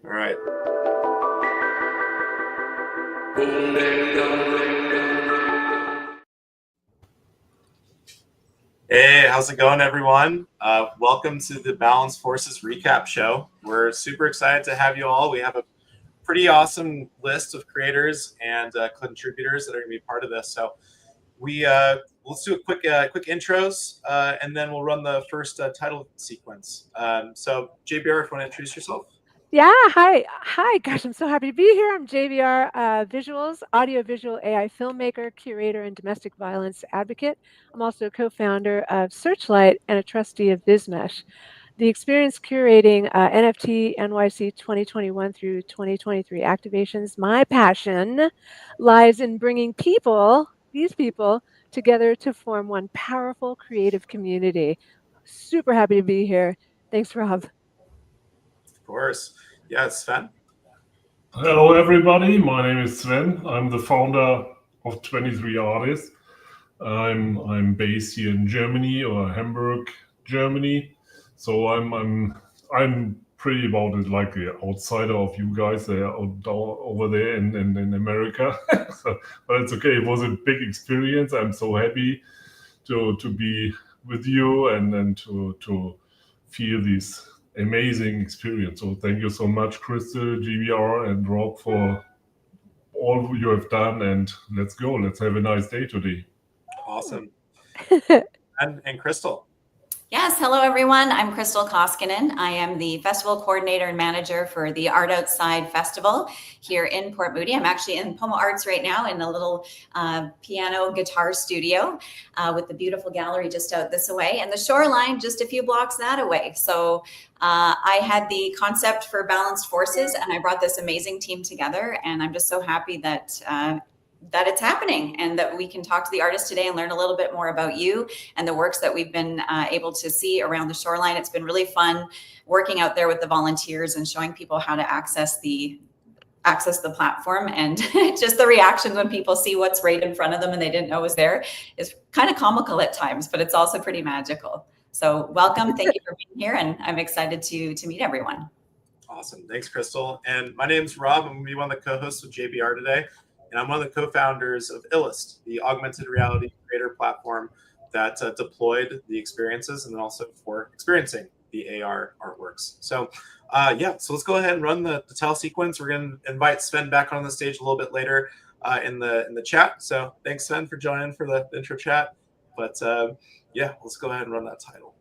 All right. Hey, how's it going, everyone? Welcome to the Balanced Forces Recap Show. We're super excited to have you all. We have a pretty awesome list of creators and contributors that are going to be part of this. So let's do a quick intros, and then we'll run the first title sequence. So JBR, if you want to introduce yourself. Yeah, hi. Gosh, I'm so happy to be here. I'm JVR, visuals, audio-visual AI filmmaker, curator, and domestic violence advocate. I'm also a co-founder of Searchlight and a trustee of BizMesh. The experience curating NFT NYC 2021 through 2023 activations, my passion lies in bringing these people, together to form one powerful creative community. Super happy to be here. Thanks, Rob. Of course. Yeah, Sven. Hello, everybody. My name is Sven. I'm the founder of 23 Artists. I'm based here in Germany, or Hamburg, Germany. So I'm pretty about it like the outsider of you guys. They are over there in America. But it's okay. It was a big experience. I'm so happy to be with you and to feel this amazing experience. So thank you so much, Crystal, GBR, and Rob for all you have done. And let's go. Let's have a nice day today. Awesome. and Crystal. Yes, hello everyone. I'm Crystal Koskinen. I am the festival coordinator and manager for the Art Outside Festival here in Port Moody. I'm actually in Pomo Arts right now in a little piano guitar studio with the beautiful gallery just out this way and the Shoreline just a few blocks that away. So I had the concept for Balanced Forces and I brought this amazing team together, and I'm just so happy that it's happening and that we can talk to the artists today and learn a little bit more about you and the works that we've been able to see around the Shoreline. It's been really fun working out there with the volunteers and showing people how to access the platform, and just the reactions when people see what's right in front of them and they didn't know was there is kind of comical at times, but it's also pretty magical. So welcome. Thank you for being here, and I'm excited to meet everyone. Awesome. Thanks, Crystal. And my name's Rob. I'm going to be one of the co-hosts with JBR today. And I'm one of the co-founders of Illust, the augmented reality creator platform that deployed the experiences and then also for experiencing the AR artworks. So so let's go ahead and run the title sequence. We're going to invite Sven back on the stage a little bit later in the chat. So thanks, Sven, for joining for the intro chat. But let's go ahead and run that title.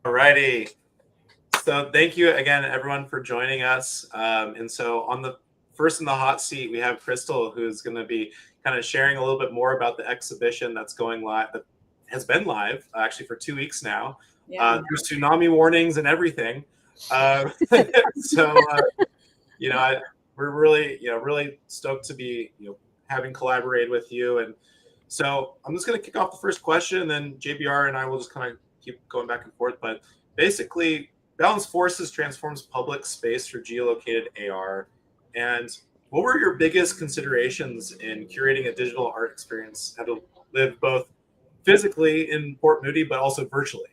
Alrighty. So thank you again, everyone, for joining us. And so on the first in the hot seat, we have Crystal, who's going to be kind of sharing a little bit more about the exhibition that's going live, that has been live actually for 2 weeks now. Yeah. There's tsunami warnings and everything. We're really stoked to be having collaborated with you. And so I'm just going to kick off the first question, and then JBR and I will just kind of keep going back and forth. But basically, Balanced Forces transforms public space for geolocated AR. And what were your biggest considerations in curating a digital art experience, how to live both physically in Port Moody, but also virtually?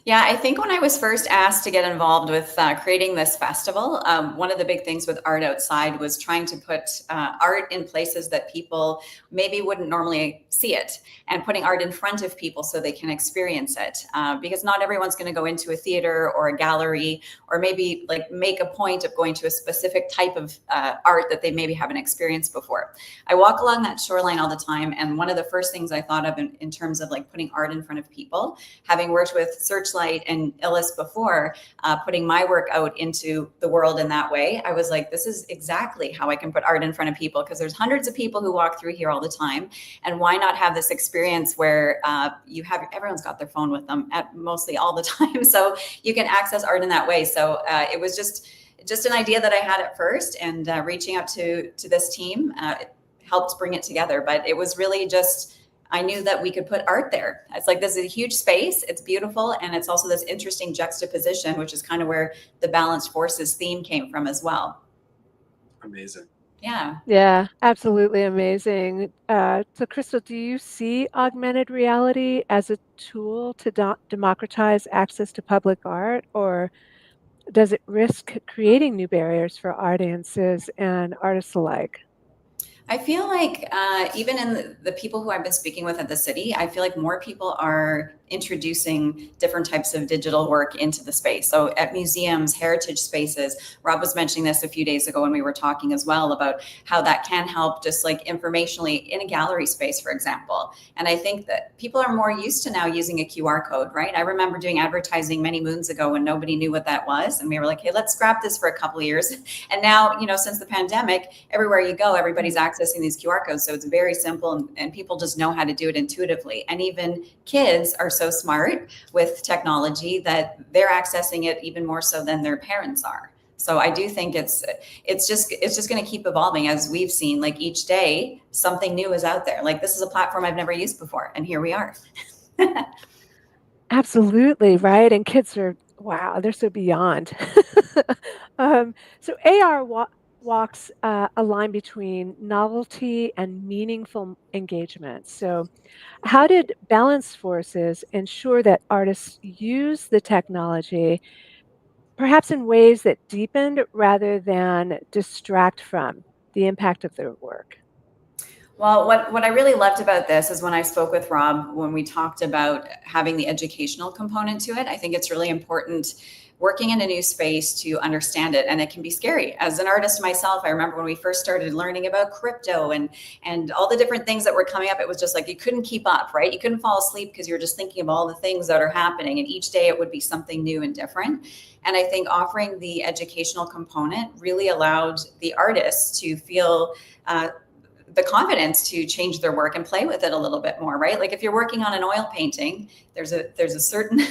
Yeah, I think when I was first asked to get involved with creating this festival, one of the big things with Art Outside was trying to put art in places that people maybe wouldn't normally see it, and putting art in front of people so they can experience it. Because not everyone's going to go into a theater or a gallery, or maybe like make a point of going to a specific type of art that they maybe haven't experienced before. I walk along that shoreline all the time, and one of the first things I thought of in terms of like putting art in front of people, having worked with Searchlight and illust before, putting my work out into the world in that way, I was like, this is exactly how I can put art in front of people, because there's hundreds of people who walk through here all the time, and why not have this experience where everyone's got their phone with them at mostly all the time, so you can access art in that way. So it was just an idea that I had at first, and reaching out to this team helped bring it together. But it was really just, I knew that we could put art there. It's like, this is a huge space. It's beautiful. And it's also this interesting juxtaposition, which is kind of where the balanced forces theme came from as well. Amazing. Yeah. Yeah, absolutely amazing. So Crystal, do you see augmented reality as a tool to democratize access to public art, or does it risk creating new barriers for audiences and artists alike? I feel like even in the people who I've been speaking with at the city, I feel like more people are introducing different types of digital work into the space. So at museums, heritage spaces, Rob was mentioning this a few days ago when we were talking as well about how that can help just like informationally in a gallery space, for example. And I think that people are more used to now using a QR code, right? I remember doing advertising many moons ago when nobody knew what that was. And we were like, hey, let's scrap this for a couple of years. And now, since the pandemic, everywhere you go, everybody's accessing these QR codes. So it's very simple, and people just know how to do it intuitively. And even kids are so smart with technology that they're accessing it even more so than their parents are. So I do think it's just going to keep evolving, as we've seen. Like each day, something new is out there. Like, this is a platform I've never used before, and here we are. Absolutely, right. And kids are, wow, they're so beyond. So AR walks a line between novelty and meaningful engagement. So how did balance forces ensure that artists use the technology perhaps in ways that deepened rather than distract from the impact of their work? Well, what I really loved about this is when I spoke with Rob, when we talked about having the educational component to it. I think it's really important working in a new space to understand it, and it can be scary. As an artist myself, I remember when we first started learning about crypto and all the different things that were coming up, it was just like you couldn't keep up, right? You couldn't fall asleep because you were just thinking of all the things that are happening, and each day it would be something new and different. And I think offering the educational component really allowed the artists to feel the confidence to change their work and play with it a little bit more, right? Like if you're working on an oil painting, there's a certain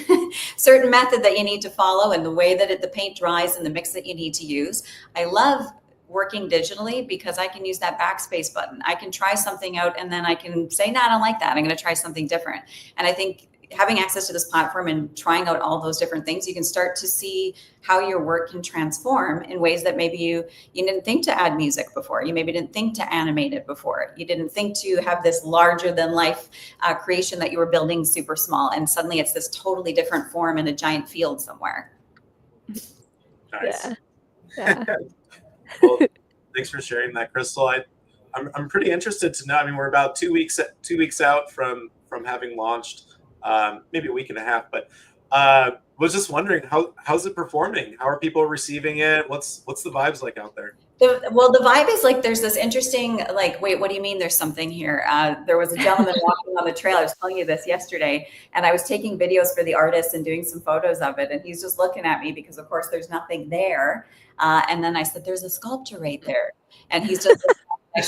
certain method that you need to follow, and the way that the paint dries and the mix that you need to use. I love working digitally because I can use that backspace button. I can try something out, and then I can say, no, I don't like that. I'm going to try something different. And I think having access to this platform and trying out all those different things, you can start to see how your work can transform in ways that maybe you didn't think to add music before. You maybe didn't think to animate it before. You didn't think to have this larger than life creation that you were building super small. And suddenly it's this totally different form in a giant field somewhere. Nice. Yeah. Well, thanks for sharing that, Crystal. I'm pretty interested to know. I mean, we're about 2 weeks out from having launched. Maybe a week and a half, but was just wondering how's it performing? How are people receiving it? What's the vibes like out there? Well, the vibe is like there's this interesting, like, wait, what do you mean there's something here? There was a gentleman walking on the trail. I was telling you this yesterday, and I was taking videos for the artist and doing some photos of it, and he's just looking at me because, of course, there's nothing there. And then I said, there's a sculpture right there, and he's just. I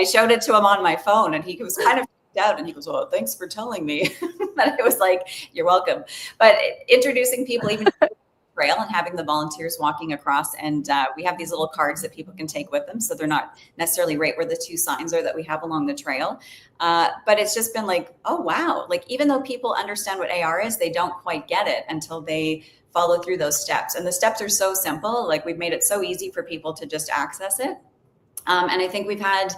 showed it to him on my phone, and he was kind of out, and he goes, well, thanks for telling me. And I was like, you're welcome. But introducing people even to the trail and having the volunteers walking across, and we have these little cards that people can take with them, so they're not necessarily right where the 2 signs are that we have along the trail. But it's just been like, oh wow, like even though people understand what AR is, they don't quite get it until they follow through those steps. And the steps are so simple. Like, we've made it so easy for people to just access it. And I think we've had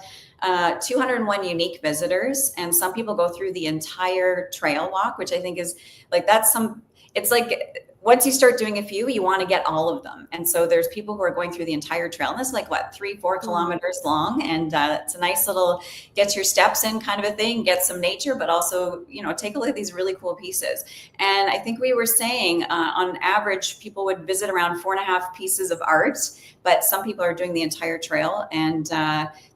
201 unique visitors, and some people go through the entire trail walk, which I think is like, it's like once you start doing a few, you want to get all of them. And so there's people who are going through the entire trail. And this is like what, 3-4 kilometers long. And it's a nice little get your steps in kind of a thing, get some nature, but also, you know, take a look at these really cool pieces. And I think we were saying on average, people would visit around 4.5 pieces of art, but some people are doing the entire trail, and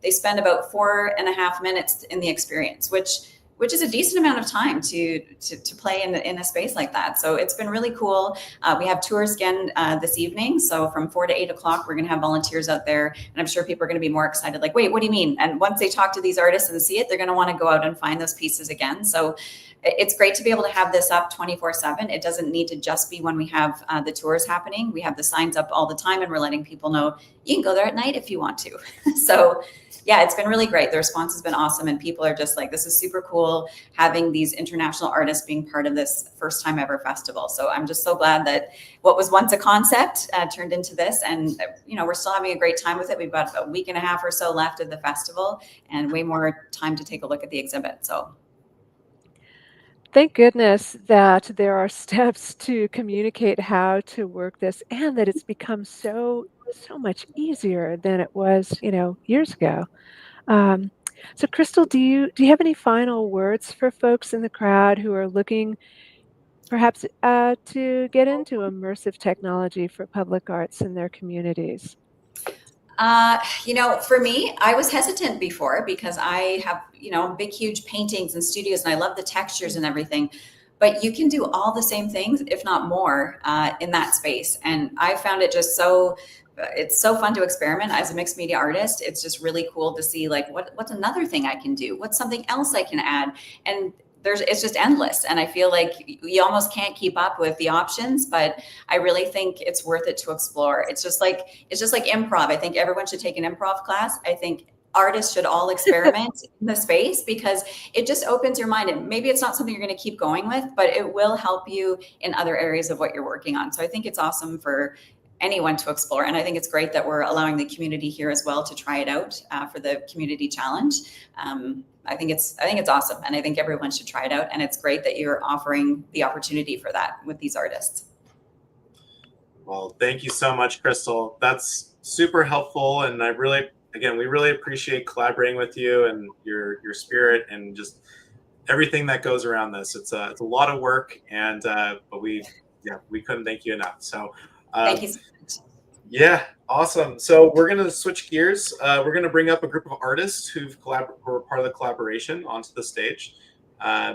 they spend about 4.5 minutes in the experience, which is a decent amount of time to play in a space like that. So it's been really cool. We have tours again this evening. So from 4 to 8 o'clock, we're gonna have volunteers out there, and I'm sure people are gonna be more excited, like, wait, what do you mean? And once they talk to these artists and see it, they're gonna wanna go out and find those pieces again. So it's great to be able to have this up 24/7. It doesn't need to just be when we have the tours happening. We have the signs up all the time, and we're letting people know you can go there at night if you want to. So yeah, it's been really great. The response has been awesome, and people are just like, this is super cool having these international artists being part of this first time ever festival. So I'm just so glad that what was once a concept turned into this, and you know, we're still having a great time with it. We've got a week and a half or so left of the festival and way more time to take a look at the exhibit. So thank goodness that there are steps to communicate how to work this, and that it's become so much easier than it was, you know, years ago. So Crystal, do you have any final words for folks in the crowd who are looking perhaps to get into immersive technology for public arts in their communities? You know, for me, I was hesitant before because I have, you know, big, huge paintings and studios, and I love the textures and everything. But you can do all the same things, if not more, in that space. And I found it just it's so fun to experiment as a mixed media artist. It's just really cool to see, like, what's another thing I can do? What's something else I can add? And it's just endless. And I feel like you almost can't keep up with the options, but I really think it's worth it to explore. It's just like improv. I think everyone should take an improv class. I think artists should all experiment in the space, because it just opens your mind. And maybe it's not something you're going to keep going with, but it will help you in other areas of what you're working on. So I think it's awesome for anyone to explore. And I think it's great that we're allowing the community here as well to try it out for the community challenge. I think it's awesome, and I think everyone should try it out. And it's great that you're offering the opportunity for that with these artists. Well, thank you so much, Crystal. That's super helpful, and we really appreciate collaborating with you and your spirit and just everything that goes around this. It's a lot of work, and but we couldn't thank you enough. So thank you so much. Yeah, awesome. So we're going to switch gears. We're going to bring up a group of artists who are part of the collaboration onto the stage.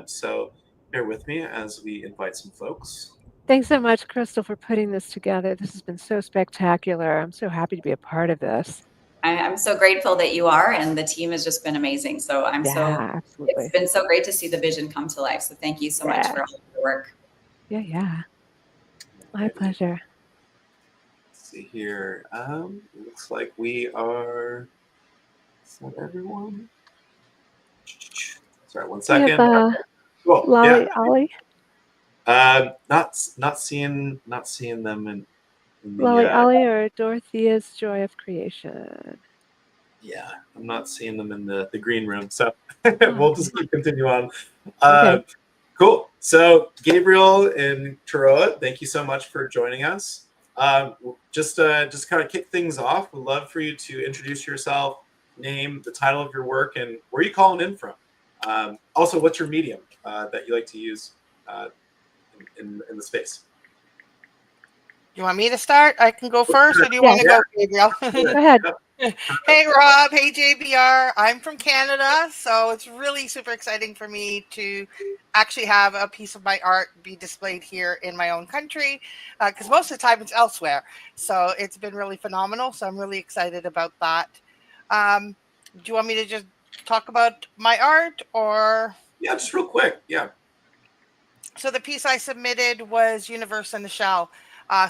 So bear with me as we invite some folks. Thanks so much, Crystal, for putting this together. This has been so spectacular. I'm so happy to be a part of this. I'm so grateful that you are, and the team has just been amazing. So absolutely. It's been so great to see the vision come to life. So thank you so much for all your work. Yeah. My pleasure. See here. Looks like we are. Is that everyone? Sorry, one second. Cool. Ollie. Not seeing them in the, Ollie or Dorothea's Joy of Creation. Yeah, I'm not seeing them in the green room, so we'll just continue on. Okay. Cool. So Gabriel and Taroa, thank you so much for joining us. Just kind of kick things off, we'd love for you to introduce yourself, name, the title of your work, and where you calling in from. Also, what's your medium that you like to use in the space? You want me to start? I can go first, or do you want to go, Gabriel? Go ahead. Hey, Rob. Hey, JBR. I'm from Canada, so it's really super exciting for me to actually have a piece of my art be displayed here in my own country, because most of the time it's elsewhere. So it's been really phenomenal. So I'm really excited about that. Do you want me to just talk about my art, or? Yeah, just real quick. Yeah. So the piece I submitted was Universe in the Shell.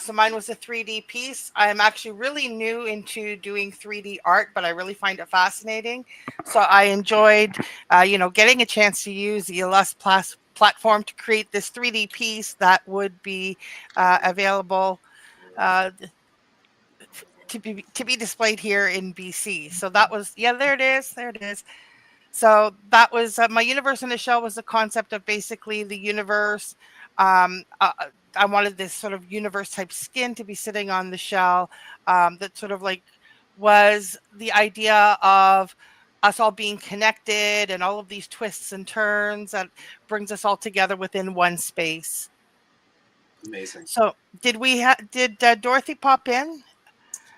So mine was a 3D piece. I'm actually really new into doing 3D art, but I really find it fascinating. So I enjoyed, getting a chance to use the illust platform to create this 3D piece that would be available to be displayed here in BC. So that was, there it is. So that was my Universe in the Shell was the concept of basically the universe, I wanted this sort of universe type skin to be sitting on the shell, that sort of like was the idea of us all being connected and all of these twists and turns that brings us all together within one space. Amazing. So did Dorothy pop in?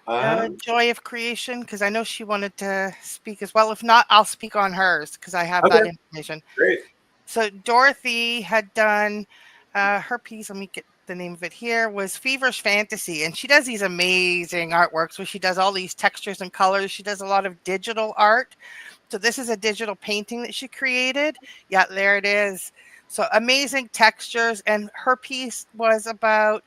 Um, Joy of Creation, because I know she wanted to speak as well. If not, I'll speak on hers because I have that okay, information. great. So Dorothy had done her piece. Let me get the name of it here. Was Feverish Fantasy, and she does these amazing artworks where she does all these textures and colors. She does a lot of digital art. So this is a digital painting that she created. Yeah, there it is. So amazing textures, and her piece was about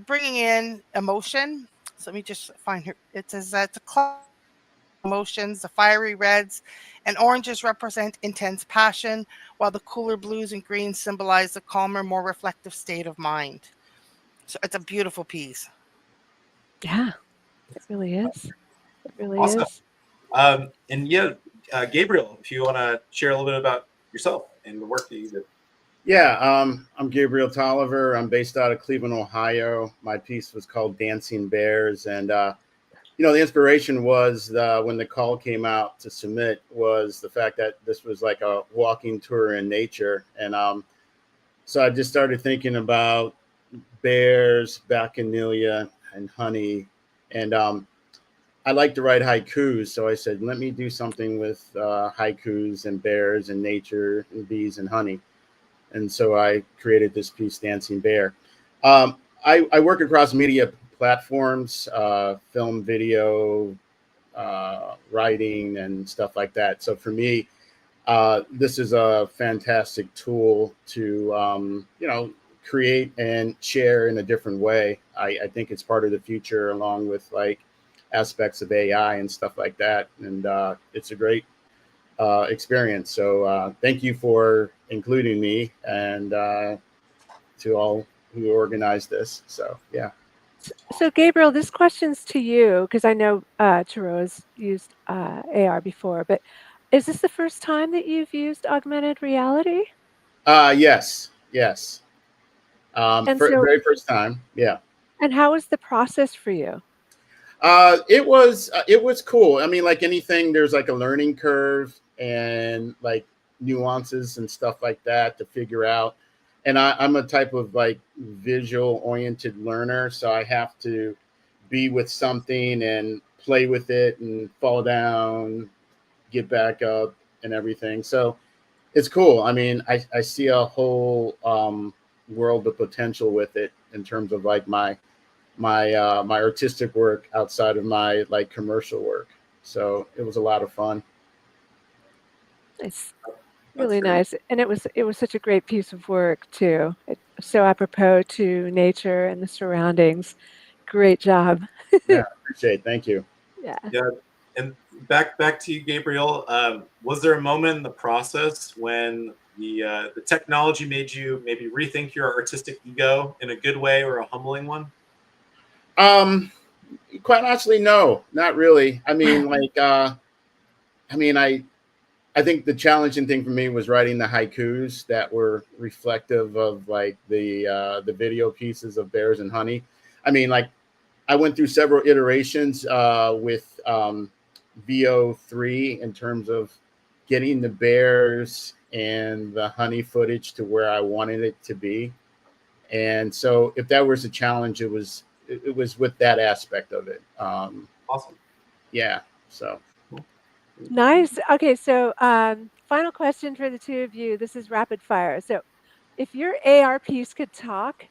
bringing in emotion. So let me just find her. It says it's a cloud of emotions. The fiery reds and oranges represent intense passion, while the cooler blues and greens symbolize the calmer, more reflective state of mind. So it's a beautiful piece. Yeah, it really is. It really Awesome. is. And yeah, Gabriel, if you want to share a little bit about yourself and the work that you did. Yeah, I'm Gabriel Tolliver. I'm based out of Cleveland, Ohio. My piece was called Dancing Bears. And, the inspiration was when the call came out to submit was the fact that this was like a walking tour in nature. And so I just started thinking about bears, bacchanalia, and honey. And I like to write haikus. So I said, let me do something with haikus and bears and nature and bees and honey. And so I created this piece, Dancing Bear. I work across media platforms, film, video, writing, and stuff like that. So for me, this is a fantastic tool to, create and share in a different way. I think it's part of the future, along with like aspects of AI and stuff like that. And it's a great experience. So thank you for including me, and to all who organized this. So yeah. So Gabriel, this question's to you because I know Taro's used AR before, but is this the first time that you've used augmented reality? Yes. And Very first time. Yeah. And how was the process for you? It was cool. I mean, like anything, there's like a learning curve and like nuances and stuff like that to figure out. And I'm a type of like visual oriented learner, so I have to be with something and play with it and fall down, get back up, and everything. So it's cool. I mean, I see a whole world of potential with it in terms of like my artistic work outside of my like commercial work. So it was a lot of fun. It's really nice, and it was such a great piece of work too. It was so apropos to nature and the surroundings. Great job. Yeah, appreciate it. Thank you. Yeah. And back to you, Gabriel. Was there a moment in the process when the technology made you maybe rethink your artistic ego in a good way or a humbling one? Quite honestly, no, not really. I mean, like, I think the challenging thing for me was writing the haikus that were reflective of like the video pieces of Bears and Honey. I mean, like, I went through several iterations with VO3 in terms of getting the bears and the honey footage to where I wanted it to be. And so if that was a challenge, it was with that aspect of it. Awesome. Yeah. So. Nice. Okay. So final question for the two of you. This is rapid fire. So if your AR piece could talk,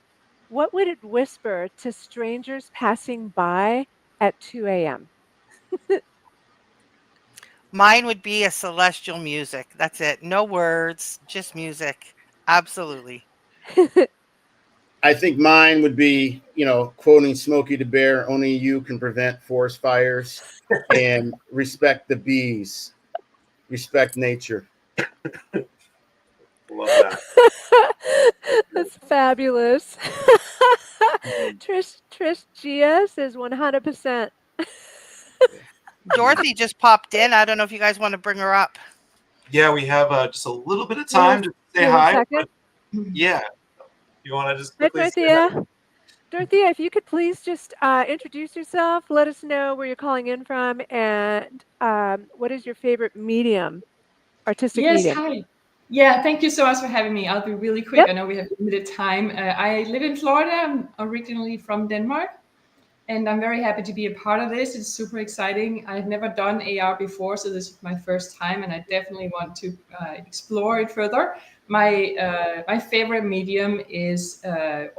what would it whisper to strangers passing by at 2 a.m.? Mine would be a celestial music. That's it. No words, just music. Absolutely. I think mine would be, quoting Smokey the Bear, only you can prevent forest fires, and respect the bees, respect nature. Love that. That's fabulous. Trish Gia says 100%. Dorothy just popped in. I don't know if you guys want to bring her up. Yeah, we have just a little bit of time to say hi. But, yeah. you want to just Hi, quickly say that? Dorothea. Dorothea, if you could please just introduce yourself, let us know where you're calling in from, and what is your favorite medium, artistic Yes, medium? hi. Yeah, thank you so much for having me. I'll be really quick. Yep. I know we have limited time. I live in Florida. I'm originally from Denmark, and I'm very happy to be a part of this. It's super exciting. I've never done AR before, so this is my first time, and I definitely want to explore it further. My favorite medium is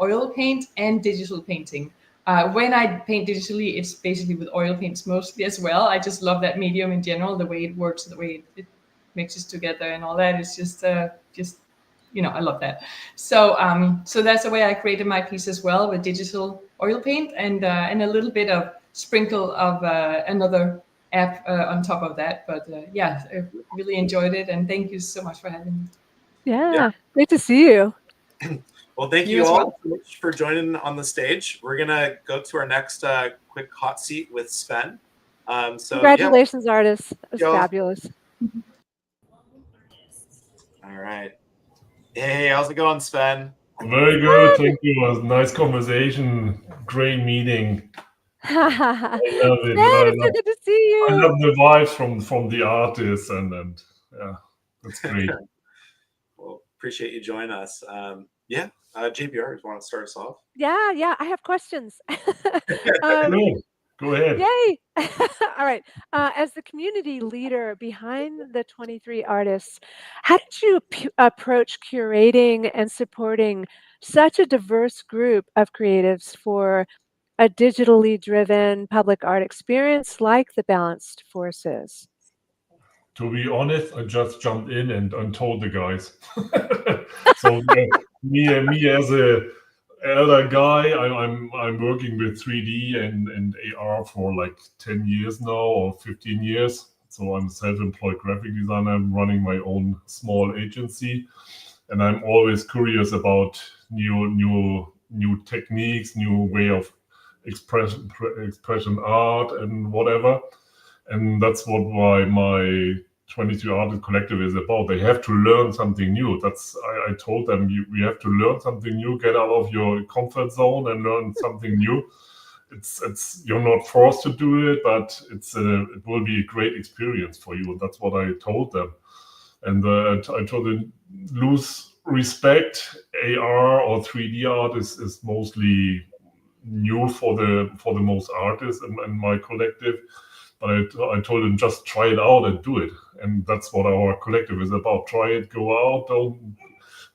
oil paint and digital painting. When I paint digitally, it's basically with oil paints mostly as well. I just love that medium in general, the way it works, the way it mixes together and all that. It's just I love that. So so that's the way I created my piece as well, with digital oil paint and a little bit of sprinkle of another app on top of that. But yeah, I really enjoyed it, and thank you so much for having me. Yeah, great to see you. Well, thank You you as all well. so much for joining on the stage. We're gonna go to our next quick hot seat with Sven. So Congratulations, artists. That was Y'all. fabulous. All right. Hey, how's it going, Sven? Very good. Thank you. It was a nice conversation. Great meeting. I love it. Sven, it's so good to see I you. love the vibes from the artists and yeah, that's great. Well, appreciate you joining us. Yeah, JBR, you want to start us off? Yeah, I have questions. Go ahead. Yay! All right. As the community leader behind the 23 artists, how did you approach curating and supporting such a diverse group of creatives for a digitally driven public art experience like the Balanced Forces? To be honest, I just jumped in and told the guys. So me as a elder guy, I'm working with 3D and AR for like 10 years now or 15 years. So I'm a self-employed graphic designer. I'm running my own small agency, and I'm always curious about new techniques, new way of expression art and whatever. And that's why my 23 Artist Collective is about. They have to learn something new. I told them, we have to learn something new, get out of your comfort zone and learn something new. It's you're not forced to do it, but it will be a great experience for you. That's what I told them. And I told them, lose respect. AR or 3D art is mostly new for the most artists in my collective. But I told them, just try it out and do it. And that's what our collective is about. Try it, go out,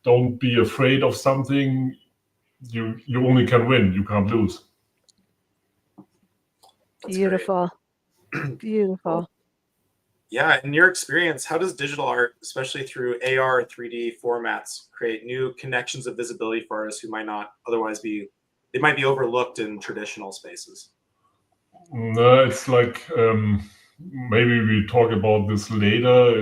don't be afraid of something. You only can win, you can't lose. That's Beautiful. Beautiful. Yeah, in your experience, how does digital art, especially through AR or 3D formats, create new connections of visibility for artists who might not otherwise be overlooked in traditional spaces? No, it's like maybe we talk about this later.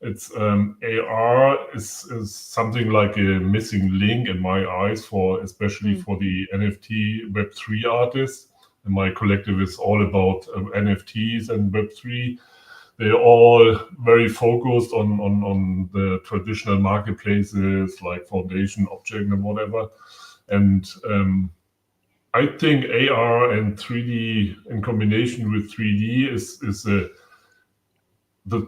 It's AR is something like a missing link in my eyes especially for the NFT Web3 artists. And my collective is all about NFTs and Web3. They're all very focused on the traditional marketplaces like Foundation, Object, and whatever. And I think AR and 3D in combination with 3D is the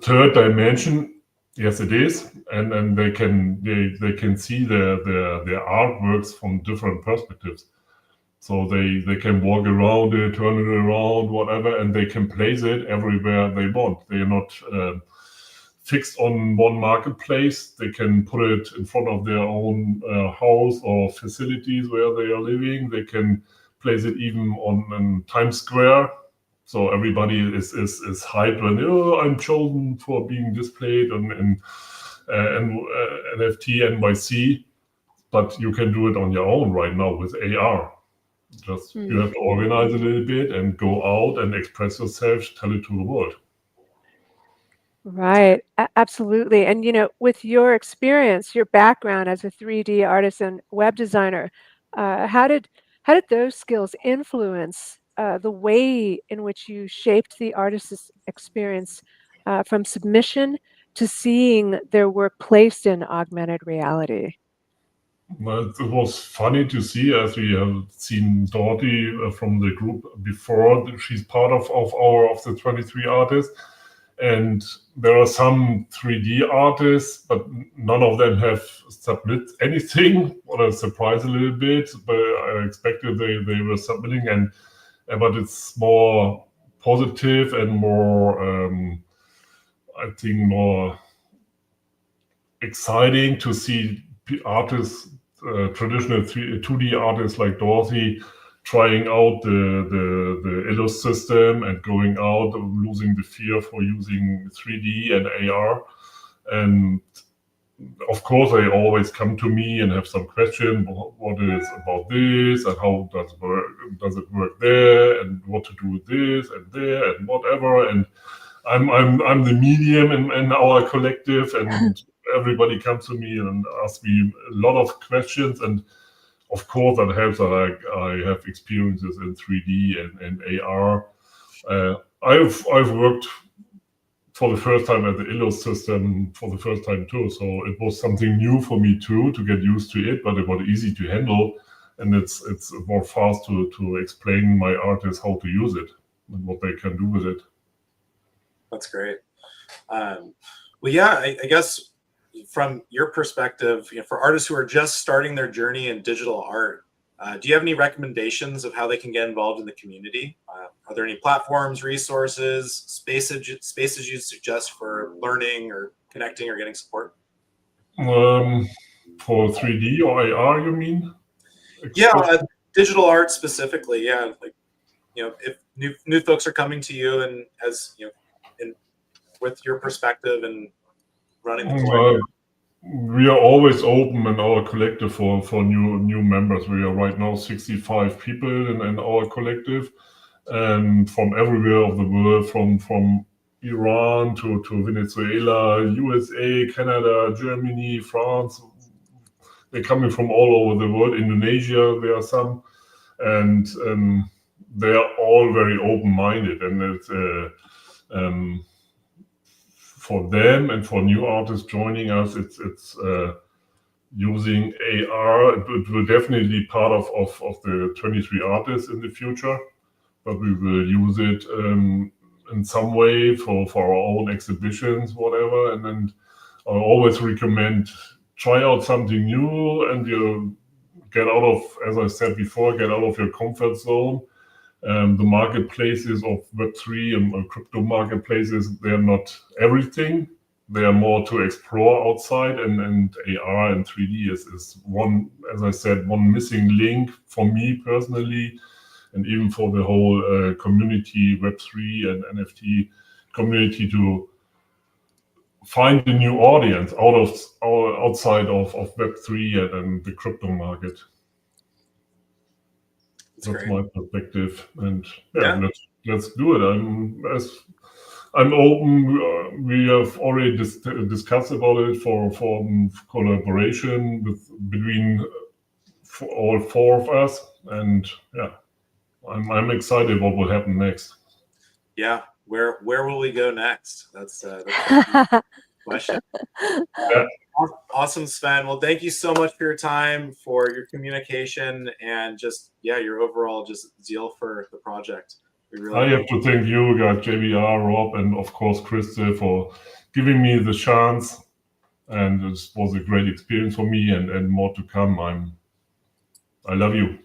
third dimension. Yes, it is, and they can see their artworks from different perspectives. So they can walk around it, turn it around, whatever, and they can place it everywhere they want. They are not fixed on one marketplace. They can put it in front of their own house or facilities where they are living. They can place it even on Times Square. So everybody is hyped when I'm chosen for being displayed on NFT NYC. But you can do it on your own right now with AR. Just you have to organize a little bit and go out and express yourself, tell it to the world. Right, absolutely. And with your experience, your background as a 3D artist and web designer, how did those skills influence the way in which you shaped the artist's experience from submission to seeing their work placed in augmented reality? But it was funny to see, as we have seen Dorothy from the group before. She's part of the 23 artists, and there are some 3D artists, but none of them have submitted anything. What I was surprised a little bit, but I expected they were submitting, but it's more positive and more, I think, more exciting to see artists, traditional 2D artists like Dorothy, trying out the illust system and going out, losing the fear for using 3D and AR. And of course, they always come to me and have some question. What is about this, and how does it work there, and what to do with this and there and whatever. And I'm the medium in our collective, and everybody comes to me and asks me a lot of questions, and of course that helps that I have experiences in 3D and AR. I've worked for the first time at the illust system for the first time too, so it was something new for me too, to get used to it, but it was easy to handle, and it's more fast to explain my artists how to use it and what they can do with it. That's great. Well, yeah, I guess from your perspective, for artists who are just starting their journey in digital art, do you have any recommendations of how they can get involved in the community? Are there any platforms, resources, spaces you suggest for learning or connecting or getting support? For 3D or AR, you mean? Yeah, digital art specifically. Yeah, like if new folks are coming to you, and as with your perspective and running the toy. We are always open in our collective for new members. We are right now 65 people in our collective, and from everywhere of the world, from Iran to Venezuela, USA, Canada, Germany, France. They're coming from all over the world. Indonesia, there are some, and they are all very open-minded, and it's for them and for new artists joining us, it's using AR. It will definitely be part of the 23 artists in the future, but we will use it in some way for our own exhibitions, whatever. And then I always recommend try out something new, and you get out of, as I said before, get out of your comfort zone. The marketplaces of Web3 and crypto marketplaces, they're not everything. They are more to explore outside, and AR and 3D is one, as I said, one missing link for me personally, and even for the whole community, Web3 and NFT community, to find a new audience outside of Web3 and the crypto market. That's my perspective, and let's do it. I'm open. We have already discussed about it for collaboration between all four of us, and I'm excited what will happen next. Yeah, where will we go next? That's a question. Yeah. Awesome, Sven. Well, thank you so much for your time, for your communication, and just your overall just zeal for the project. I have to thank you guys, JBR, Rob, and of course Krista, for giving me the chance. And it was a great experience for me, and more to come. I love you.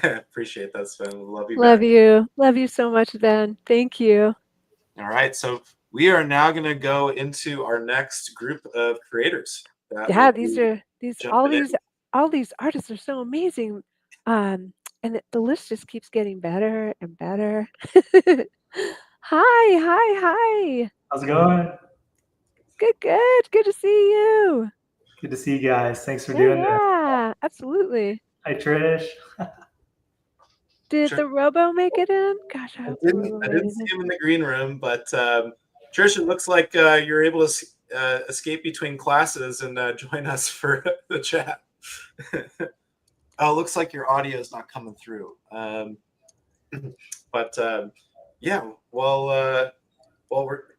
Appreciate that, Sven. Love you. Love you so much, Ben. Thank you. All right, so we are now going to go into our next group of creators. All these artists are so amazing, and the list just keeps getting better and better. Hi. How's it going? Good to see you. Good to see you guys. Thanks for doing this. Yeah, absolutely. Hi, Trish. Did the Robo make it in? Gosh, I didn't see him in the green room, but Trish, it looks like you're able to escape between classes and join us for the chat. Oh, it looks like your audio is not coming through.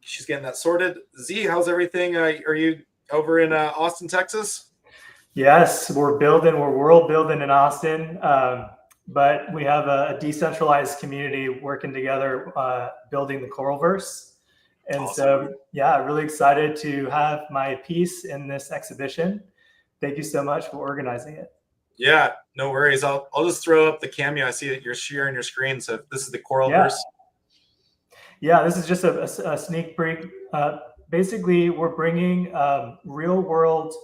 She's getting that sorted. Z, how's everything? Are you over in Austin, Texas? Yes, we're world building in Austin, but we have a decentralized community working together, building the Coralverse. And so, yeah, really excited to have my piece in this exhibition. Thank you so much for organizing it. Yeah, no worries. I'll just throw up the cameo. I see that you're sharing your screen. So this is the Coralverse. Yeah, this is just a sneak peek. Basically, we're bringing real world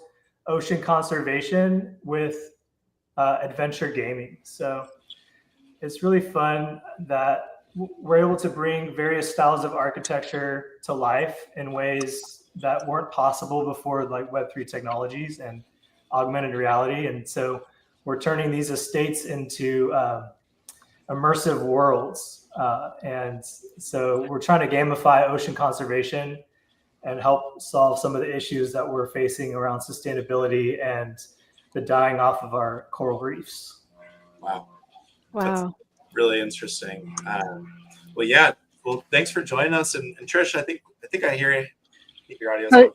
ocean conservation with adventure gaming. So it's really fun that we're able to bring various styles of architecture to life in ways that weren't possible before, like Web3 technologies and augmented reality. And so we're turning these estates into immersive worlds. And so we're trying to gamify ocean conservation and help solve some of the issues that we're facing around sustainability and the dying off of our coral reefs. Wow. Wow. That's really interesting. Well, yeah. Well, thanks for joining us. And Trish, I think I hear you. I think your audio's Oh,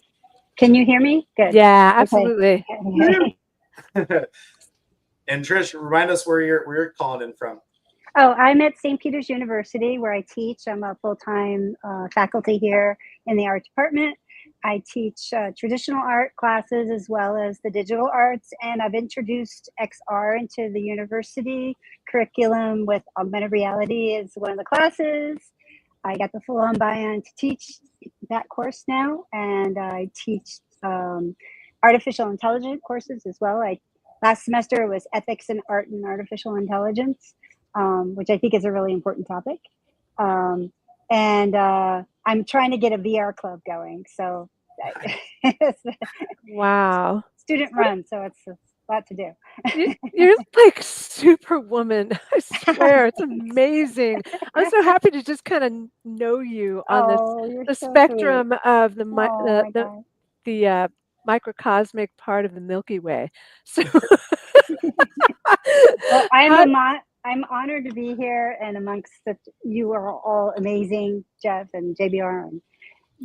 can you hear me? Good. Yeah, absolutely. Okay. And Trish, remind us where you're calling in from. Oh, I'm at St. Peter's University where I teach. I'm a full-time faculty here in the art department. I teach traditional art classes as well as the digital arts, and I've introduced XR into the university curriculum with augmented reality as one of the classes. I got the full-on buy-in to teach that course now, and I teach artificial intelligence courses as well. Last semester was ethics in art and artificial intelligence, which I think is a really important topic. And I'm trying to get a VR club going. So Wow. Student run, so it's a lot to do. You're like superwoman. I swear, it's amazing. I'm so happy to just kind of know you on the so spectrum sweet. of Oh, the microcosmic part of the Milky Way. So well, I'm honored to be here, and amongst you are all amazing, Jeff and JBR and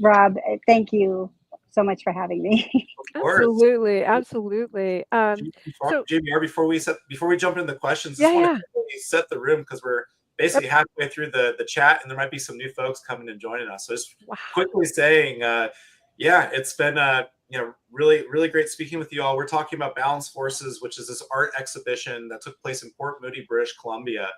Rob. Thank you so much for having me. Absolutely. So JBR, before we jump into the questions, Yeah, just want to set the room because we're basically halfway through the chat, and there might be some new folks coming and joining us. So just quickly saying, it's been really, really great speaking with you all. We're talking about Balance Forces, which is this art exhibition that took place in Port Moody, British Columbia,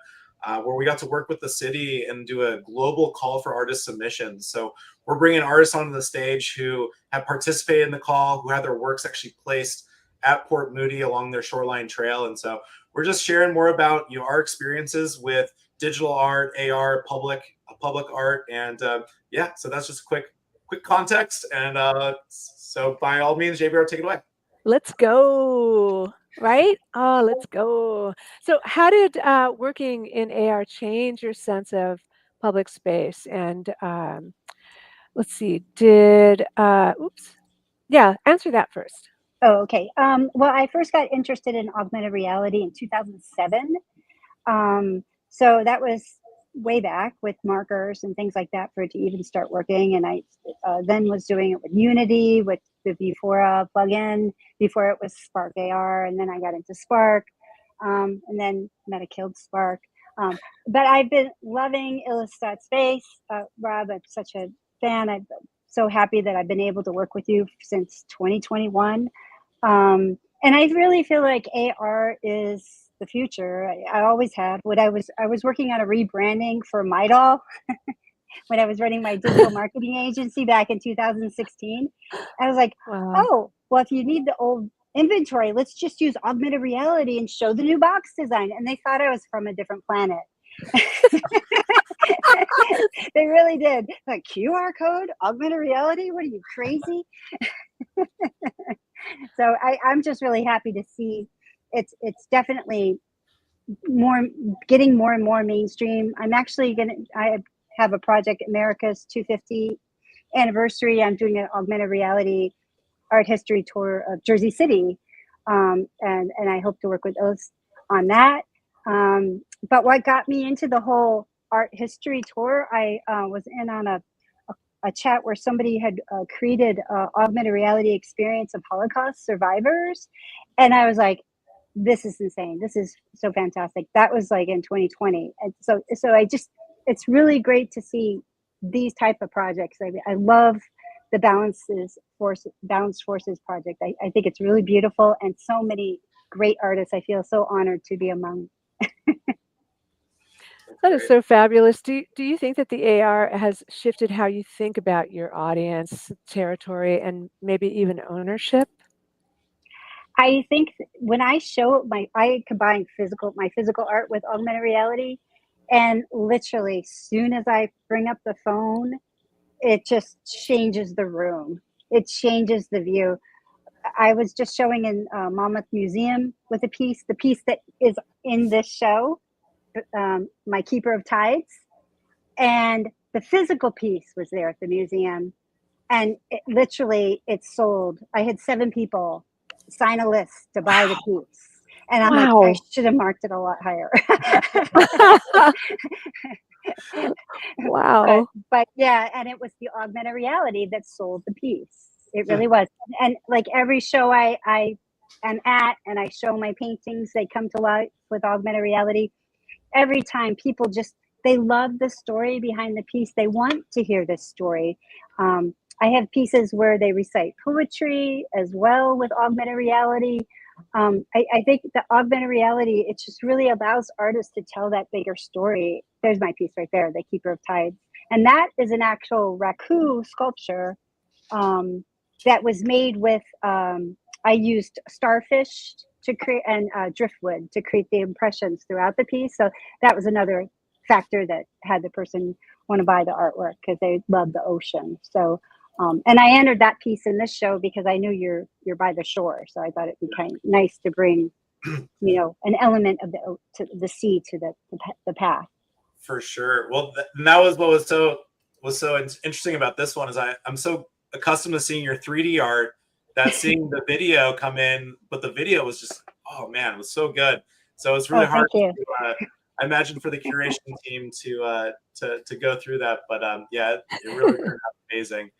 where we got to work with the city and do a global call for artist submissions. So we're bringing artists onto the stage who have participated in the call, who had their works actually placed at Port Moody along their Shoreline Trail. And so we're just sharing more about our experiences with digital art, AR, public art, and so that's just a quick context. And so by all means, JBR, take it away. Let's go. Right? Oh, let's go. So how did working in AR change your sense of public space? And let's see, answer that first. Oh, okay. Well, I first got interested in augmented reality in 2007. So that was way back with markers and things like that for it to even start working. And I then was doing it with Unity, with the Vuforia plugin, before it was Spark AR. And then I got into Spark, and then Meta killed Spark. But I've been loving illust.space. Rob, I'm such a fan. I'm so happy that I've been able to work with you since 2021. And I really feel like AR is the future. I always have. I was working on a rebranding for MyDoll when I was running my digital marketing agency back in 2016. I was like, oh, well, if you need the old inventory, let's just use augmented reality and show the new box design. And they thought I was from a different planet. They really did. Like, QR code, augmented reality? What are you, crazy? So I'm just really happy to see it's definitely getting more and more mainstream. I have a project, America's 250 anniversary. I'm doing an augmented reality art history tour of Jersey City. And I hope to work with those on that. But what got me into the whole art history tour, I was in on a chat where somebody had created an augmented reality experience of Holocaust survivors. And I was like, this is insane. This is so fantastic. That was like in 2020. And so it's really great to see these type of projects. I love the Balanced Forces project. I think it's really beautiful, and so many great artists. I feel so honored to be among. That is so fabulous. Do you think that the AR has shifted how you think about your audience, territory, and maybe even ownership? I think when I show I combine my physical art with augmented reality, and literally soon as I bring up the phone, it just changes the room. It changes the view. I was just showing in Monmouth Museum with the piece that is in this show, my Keeper of Tides, and the physical piece was there at the museum, and it sold. I had 7 people sign a list to buy the piece, and I'm like, I should have marked it a lot higher. Wow. But yeah, and it was the augmented reality that sold the piece. It really was. And like every show I am at, and I show my paintings, they come to life with augmented reality. Every time people they love the story behind the piece. They want to hear this story. I have pieces where they recite poetry as well with augmented reality. I think the augmented reality, it just really allows artists to tell that bigger story. There's my piece right there, the Keeper of Tides. And that is an actual raku sculpture that was made with, I used starfish to create, and driftwood to create the impressions throughout the piece. So that was another factor that had the person want to buy the artwork, because they love the ocean. So, and I entered that piece in this show because I knew you're by the shore. So I thought it'd be kind of nice to bring, an element of the sea to the path. For sure. Well, and that was what was so interesting about this one is I'm so accustomed to seeing your 3D art that seeing the video come in, but the video was just, oh man, it was so good. So it's really hard to, I imagine, for the curation team to go through that. But yeah, it really turned out amazing.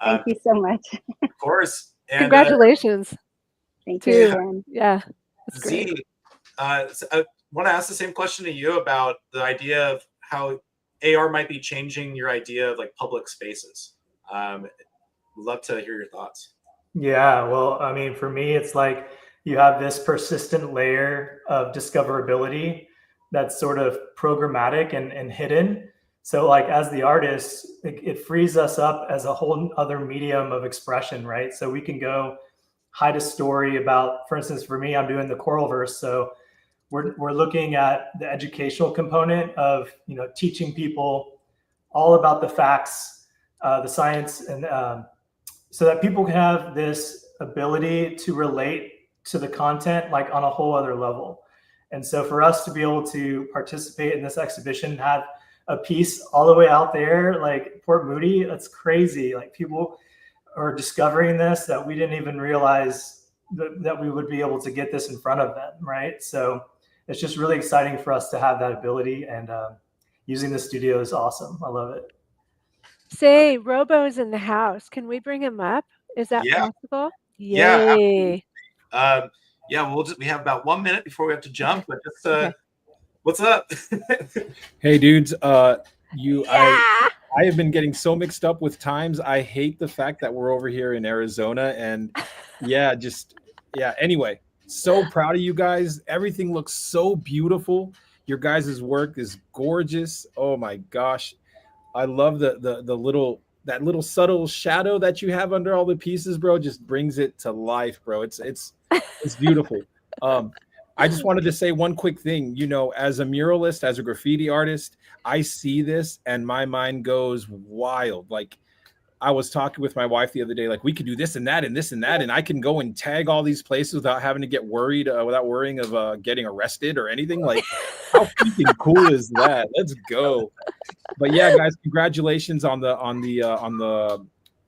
Thank you so much. Of course. And, congratulations. Thank you. Too. Yeah. That's great. Z, so I want to ask the same question to you about the idea of how AR might be changing your idea of like public spaces. Would love to hear your thoughts. Yeah, well, I mean, for me, it's like you have this persistent layer of discoverability that's sort of programmatic and hidden. So like as the artist, it frees us up as a whole other medium of expression, right? So we can go hide a story about, for instance, for me, I'm doing the Coralverse. So we're looking at the educational component of, teaching people all about the facts, the science, and so that people can have this ability to relate to the content like on a whole other level. And so for us to be able to participate in this exhibition, have a piece all the way out there, like Port Moody, that's crazy. Like people are discovering this that we didn't even realize that we would be able to get this in front of them, right? So it's just really exciting for us to have that ability, and using the studio is awesome. I love it. Say, Robo's in the house. Can we bring him up? Is that possible? Yay. Yeah, we have about 1 minute before we have to jump, but just what's up? Hey dudes, I have been getting so mixed up with times. I hate the fact that we're over here in Arizona, and anyway, so proud of you guys. Everything looks so beautiful. Your guys' work is gorgeous. Oh my gosh. I love the little subtle shadow that you have under all the pieces, bro. Just brings it to life, bro. It's beautiful. I just wanted to say one quick thing. As a muralist, as a graffiti artist, I see this and my mind goes wild. Like I was talking with my wife the other day, like we could do this and that and this and that, and I can go and tag all these places without having to get worried, without worrying of getting arrested or anything. Like how freaking cool is that? Let's go. But yeah, guys, congratulations on the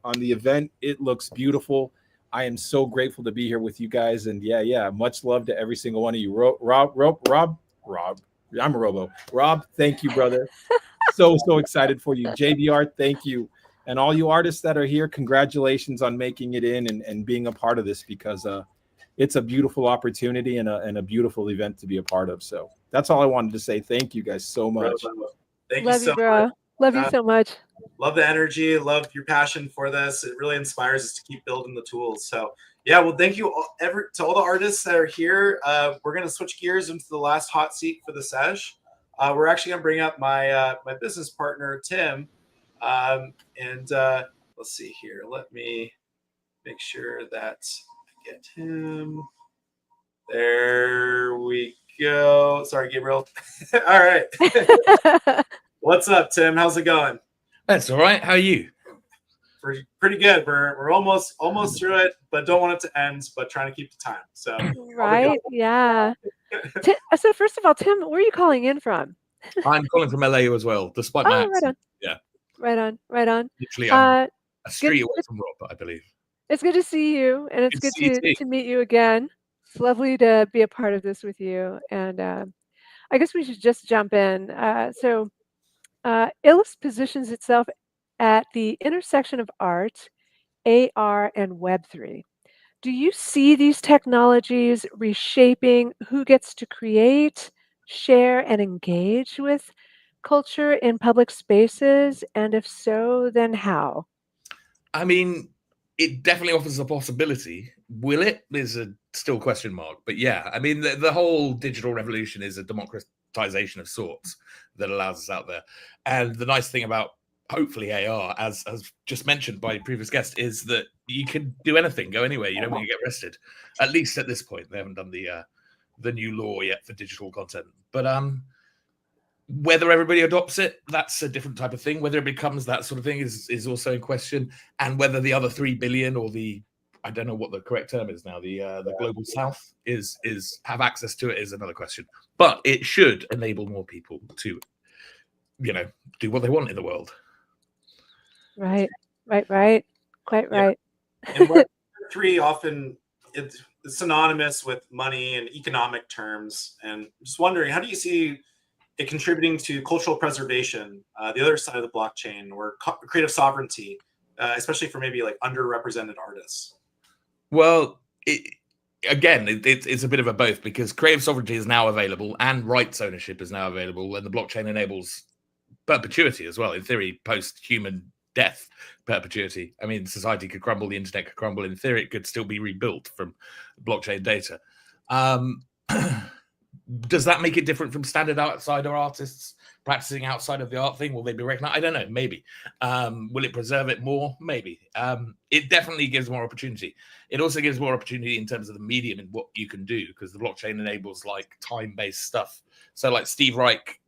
event. It looks beautiful. I am so grateful to be here with you guys, and yeah, much love to every single one of you. Rob, I'm a Robo. Rob, thank you, brother. So excited for you. JBR, thank you. And all you artists that are here, congratulations on making it in and being a part of this, because it's a beautiful opportunity and a beautiful event to be a part of. So that's all I wanted to say. Thank you guys so much. Thank you Love so you, bro. much. Love you so much. Love the energy. Love your passion for this. It really inspires us to keep building the tools. So yeah, well, thank you to all the artists that are here. We're going to switch gears into the last hot seat for the sesh. We're actually going to bring up my my business partner, Tim. Let's see here. Let me make sure that I get him. There we go. Sorry, Gabriel. All right. What's up, Tim? How's it going? That's all right. How are you? Pretty good. We're almost through it, but don't want it to end, but trying to keep the time. So right. Yeah. So first of all, Tim, where are you calling in from? I'm calling from LA as well, despite my accent. Right on. Yeah. Right on. Literally, I'm a street away from Rob, I believe. It's good to see you, and it's good to meet you again. It's lovely to be a part of this with you. And I guess we should just jump in. illust positions itself at the intersection of art, AR, and Web3. Do you see these technologies reshaping who gets to create, share, and engage with culture in public spaces? And if so, then how? I mean, it definitely offers a possibility. Will it? There's a still question mark. But yeah, I mean, the whole digital revolution is a democratization of sorts that allows us out there. And the nice thing about hopefully AR, as just mentioned by your previous guest, is that you can do anything, go anywhere. You don't want to get arrested. At least at this point, they haven't done the new law yet for digital content. But whether everybody adopts it, that's a different type of thing. Whether it becomes that sort of thing is also in question. And whether the other 3 billion or I don't know what the correct term is now, the global south is have access to it is another question. But it should enable more people to, do what they want in the world. Right. Quite right. And Web3 often it's synonymous with money and economic terms. And just wondering, how do you see it contributing to cultural preservation, the other side of the blockchain, or creative sovereignty, especially for maybe like underrepresented artists? Well, it's a bit of a both, because creative sovereignty is now available and rights ownership is now available, and the blockchain enables perpetuity as well. In theory, post-human death perpetuity. I mean, society could crumble, the internet could crumble. In theory, it could still be rebuilt from blockchain data. Does that make it different from standard outsider artists practicing outside of the art thing? Will they be recognized? I don't know. Maybe. Will it preserve it more? Maybe. It definitely gives more opportunity. It also gives more opportunity in terms of the medium and what you can do, because the blockchain enables like time-based stuff. So like Steve Reich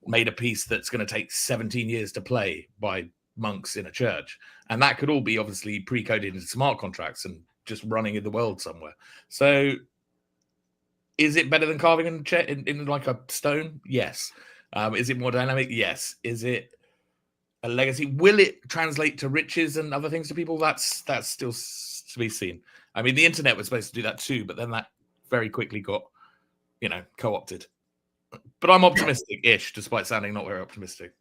made a piece that's going to take 17 years to play by monks in a church. And that could all be obviously pre-coded into smart contracts and just running in the world somewhere. So is it better than carving in like a stone? Yes. Is it more dynamic? Yes. Is it a legacy? Will it translate to riches and other things to people? That's still to be seen. I mean, the internet was supposed to do that too, but then that very quickly got, co-opted. But I'm optimistic-ish, despite sounding not very optimistic.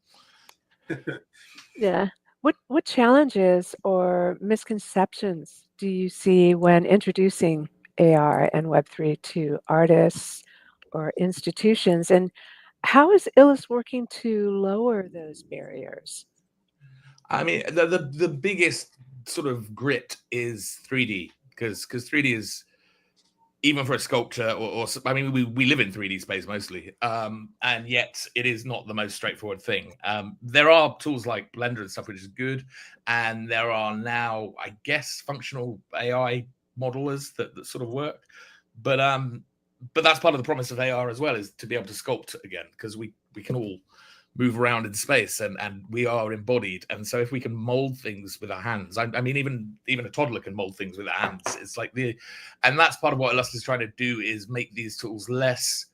Yeah. What challenges or misconceptions do you see when introducing AR and Web3 to artists or institutions? And how is illust working to lower those barriers? I mean, the biggest sort of grit is 3D, because 3D is, even for a sculpture or I mean, we live in 3D space mostly, and yet it is not the most straightforward thing. There are tools like Blender and stuff, which is good, and there are now, I guess, functional AI modelers that sort of work, but that's part of the promise of AR as well, is to be able to sculpt again, because we can all move around in space and we are embodied. And so if we can mold things with our hands, I mean, even a toddler can mold things with their hands. It's like and that's part of what illust is trying to do, is make these tools less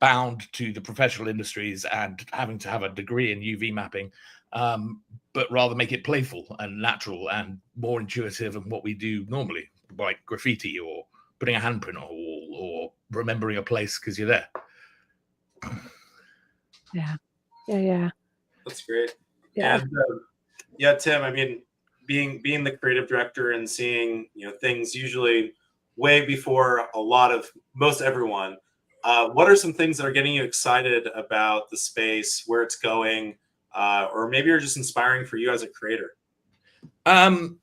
bound to the professional industries and having to have a degree in UV mapping, but rather make it playful and natural and more intuitive than what we do normally, like graffiti or putting a handprint on a wall or remembering a place because you're there. Yeah. That's great. Yeah. And Tim, I mean, being the creative director and seeing things usually way before most everyone. What are some things that are getting you excited about the space, where it's going, or maybe you're just inspiring for you as a creator? In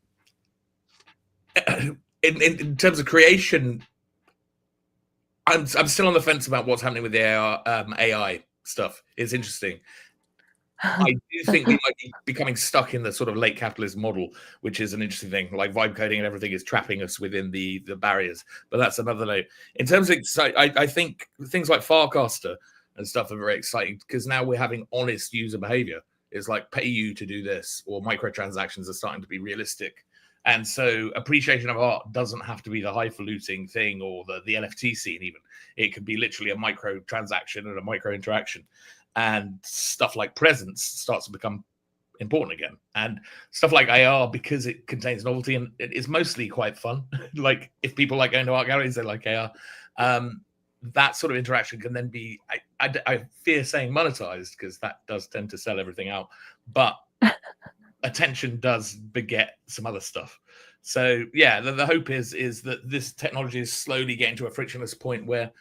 terms of creation, I'm still on the fence about what's happening with the AI stuff. It's interesting. I do think we might be becoming stuck in the sort of late capitalist model, which is an interesting thing. Like vibe coding and everything is trapping us within the barriers. But that's another note. In terms of, I think things like Farcaster and stuff are very exciting because now we're having honest user behavior. It's like pay you to do this, or microtransactions are starting to be realistic. And so appreciation of art doesn't have to be the highfalutin thing or the NFT scene even. It could be literally a micro transaction and a micro interaction. And stuff like presence starts to become important again. And stuff like AR, because it contains novelty and it is mostly quite fun. Like if people like going to art galleries, they like AR. That sort of interaction can then be, I fear saying monetized, because that does tend to sell everything out. But attention does beget some other stuff. So yeah, the hope is that this technology is slowly getting to a frictionless point where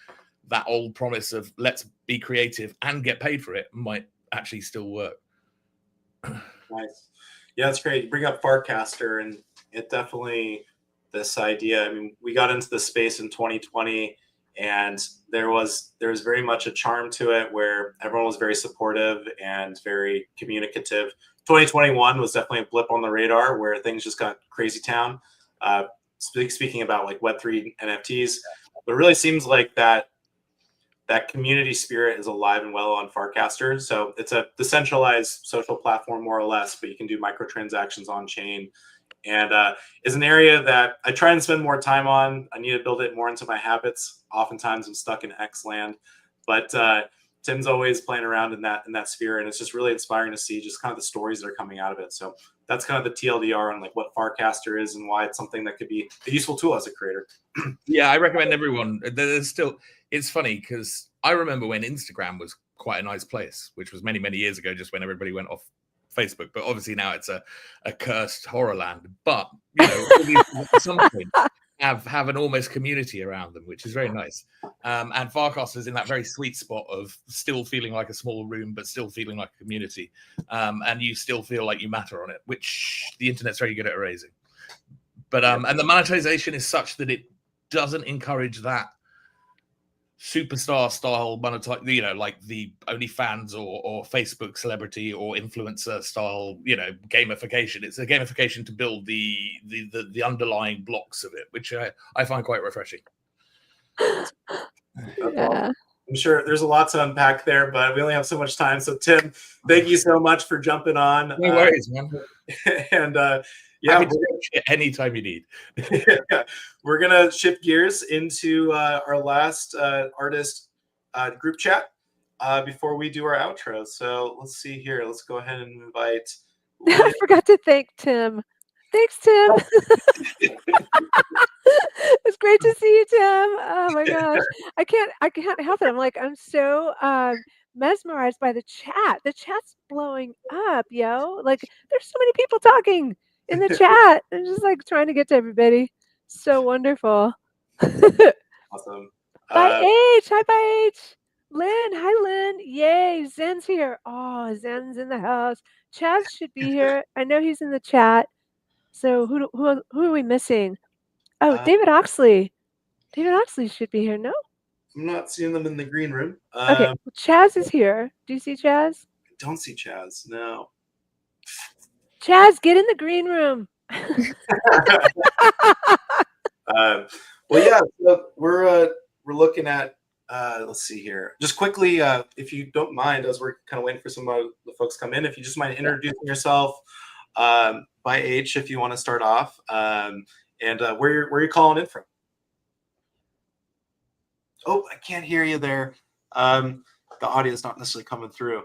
that old promise of let's be creative and get paid for it might actually still work. Nice. Yeah, that's great. You bring up Farcaster, and it definitely, this idea, I mean, we got into the space in 2020, and there was very much a charm to it where everyone was very supportive and very communicative. 2021 was definitely a blip on the radar where things just got crazy town. Speaking about like Web3 NFTs, but it really seems like that community spirit is alive and well on Farcaster. So it's a decentralized social platform more or less, but you can do microtransactions on chain, and is an area that I try and spend more time on. I need to build it more into my habits. Oftentimes I'm stuck in X land, but Tim's always playing around in that sphere, and it's just really inspiring to see just kind of the stories that are coming out of it. So that's kind of the TLDR on like what Farcaster is and why it's something that could be a useful tool as a creator. Yeah, I recommend everyone. There's still, it's funny because I remember when Instagram was quite a nice place, which was many, many years ago, just when everybody went off Facebook. But obviously now it's a cursed horror land. But you know, at some point have an almost community around them, which is very nice. And Farcaster is in that very sweet spot of still feeling like a small room, but still feeling like a community. And you still feel like you matter on it, which the internet's very good at erasing. But and the monetization is such that it doesn't encourage that superstar style monetize, you know, like the OnlyFans or Facebook celebrity or influencer style, you know, gamification. It's a gamification to build the underlying blocks of it, which I find quite refreshing. Yeah. I'm sure there's a lot to unpack there, but we only have so much time. So Tim, thank you so much for jumping on. No worries, man. And yeah, anytime you need. We're gonna shift gears into our last artist group chat before we do our outro. So let's see here. Let's go ahead and invite. I forgot to thank Tim. Thanks, Tim. It's great to see you, Tim. Oh my gosh, I can't help it. I'm so mesmerized by the chat. The chat's blowing up, yo. Like there's so many people talking in the chat. I'm just like trying to get to everybody. So wonderful. Awesome. Bye H. Hi, bye H. Lynn. Hi, Lynn. Yay. Zen's here. Oh, Zen's in the house. Chaz should be here. I know he's in the chat. So who are we missing? Oh, David Oxley. David Oxley should be here. No? I'm not seeing them in the green room. Okay. Well, Chaz is here. Do you see Chaz? I don't see Chaz. No. Chaz, get in the green room. Well, yeah. So we're looking at. Let's see here. Just quickly, if you don't mind, as we're kind of waiting for some of the folks to come in, if you just mind introducing yourself by H, if you want to start off, and where you're calling in from. Oh, I can't hear you there. The audio is not necessarily coming through.